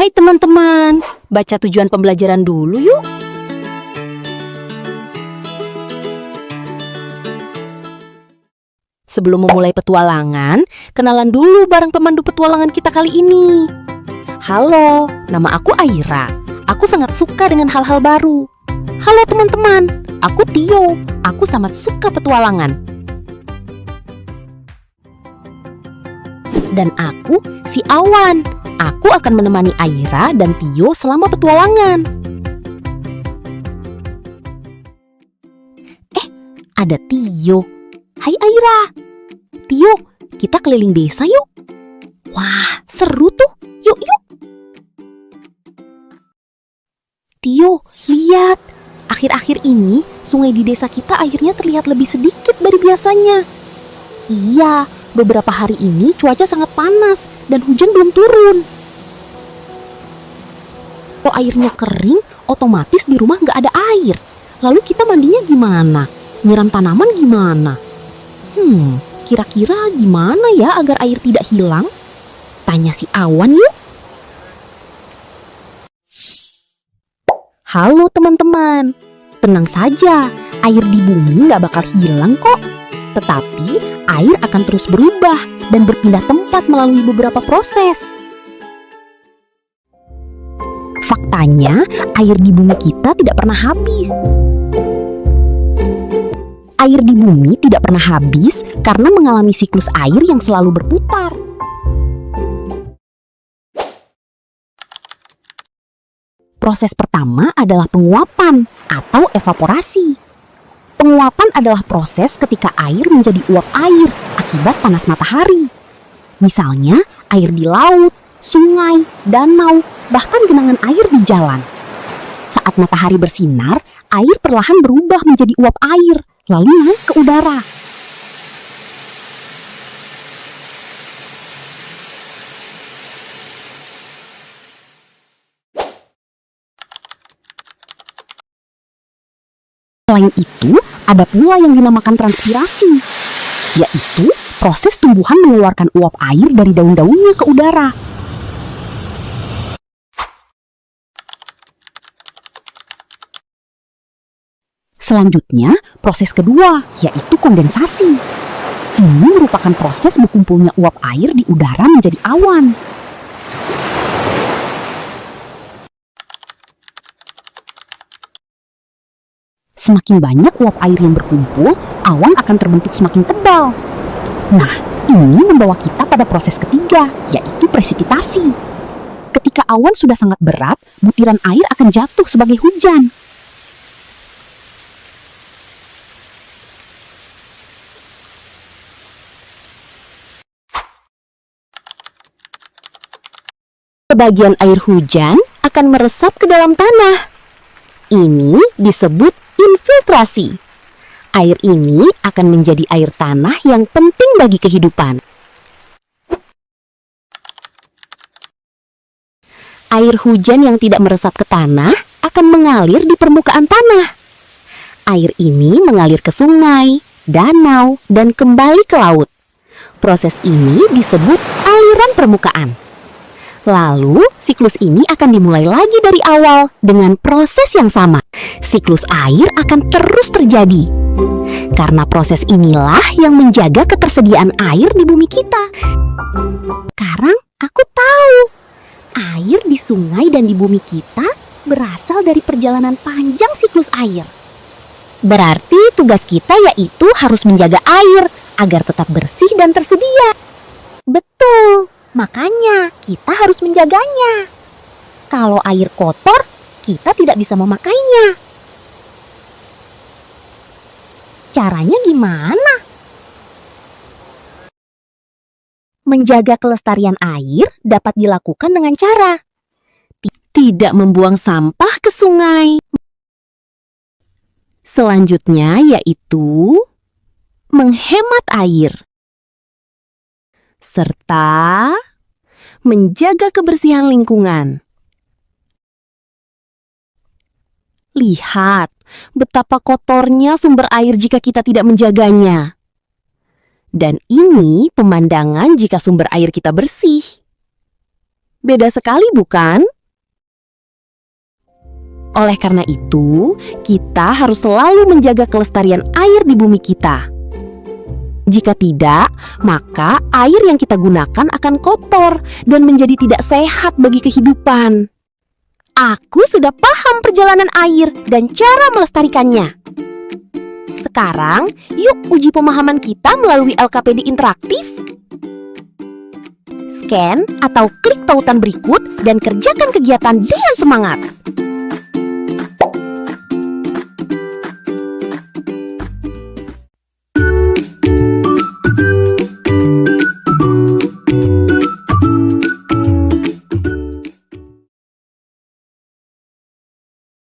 Hai teman-teman, baca tujuan pembelajaran dulu yuk. Sebelum memulai petualangan, kenalan dulu bareng pemandu petualangan kita kali ini. Halo, nama aku Aira. Aku sangat suka dengan hal-hal baru. Halo teman-teman, aku Tio. Aku sangat suka petualangan. Dan aku si Awan. Aku akan menemani Aira dan Tio selama petualangan. Ada Tio. Hai Aira. Tio, kita keliling desa yuk. Wah, seru tuh. Yuk. Tio, lihat. Akhir-akhir ini, sungai di desa kita airnya terlihat lebih sedikit dari biasanya. Iya, beberapa hari ini cuaca sangat panas dan hujan belum turun. Kalau airnya kering, otomatis di rumah nggak ada air. Lalu kita mandinya gimana? Nyiram tanaman gimana? Kira-kira gimana ya agar air tidak hilang? Tanya si Awan yuk. Halo teman-teman, tenang saja, air di bumi nggak bakal hilang kok. Tetapi air akan terus berubah dan berpindah tempat melalui beberapa proses. Faktanya, air di bumi kita tidak pernah habis. Air di bumi tidak pernah habis karena mengalami siklus air yang selalu berputar. Proses pertama adalah penguapan atau evaporasi. Penguapan adalah proses ketika air menjadi uap air akibat panas matahari. Misalnya, air di laut, sungai, danau, bahkan genangan air di jalan. Saat matahari bersinar, air perlahan berubah menjadi uap air, lalu naik ke udara. Selain itu, ada pula yang dinamakan transpirasi, yaitu proses tumbuhan mengeluarkan uap air dari daun-daunnya ke udara. Selanjutnya, proses kedua, yaitu kondensasi. Ini merupakan proses berkumpulnya uap air di udara menjadi awan. Semakin banyak uap air yang berkumpul, awan akan terbentuk semakin tebal. Nah, ini membawa kita pada proses ketiga, yaitu presipitasi. Ketika awan sudah sangat berat, butiran air akan jatuh sebagai hujan. Sebagian air hujan akan meresap ke dalam tanah. Ini disebut infiltrasi. Air ini akan menjadi air tanah yang penting bagi kehidupan. Air hujan yang tidak meresap ke tanah akan mengalir di permukaan tanah. Air ini mengalir ke sungai, danau, dan kembali ke laut. Proses ini disebut aliran permukaan. Lalu, siklus ini akan dimulai lagi dari awal dengan proses yang sama. Siklus air akan terus terjadi. Karena proses inilah yang menjaga ketersediaan air di bumi kita. Sekarang aku tahu, air di sungai dan di bumi kita berasal dari perjalanan panjang siklus air. Berarti tugas kita yaitu harus menjaga air agar tetap bersih dan tersedia. Betul. Makanya kita harus menjaganya. Kalau air kotor, kita tidak bisa memakainya. Caranya gimana? Menjaga kelestarian air dapat dilakukan dengan cara tidak membuang sampah ke sungai. Selanjutnya yaitu menghemat air. Serta menjaga kebersihan lingkungan. Lihat betapa kotornya sumber air jika kita tidak menjaganya. Dan ini pemandangan jika sumber air kita bersih. Beda sekali, bukan? Oleh karena itu, kita harus selalu menjaga kelestarian air di bumi kita. Jika tidak, maka air yang kita gunakan akan kotor dan menjadi tidak sehat bagi kehidupan. Aku sudah paham perjalanan air dan cara melestarikannya. Sekarang, yuk uji pemahaman kita melalui LKPD interaktif. Scan atau klik tautan berikut dan kerjakan kegiatan dengan semangat.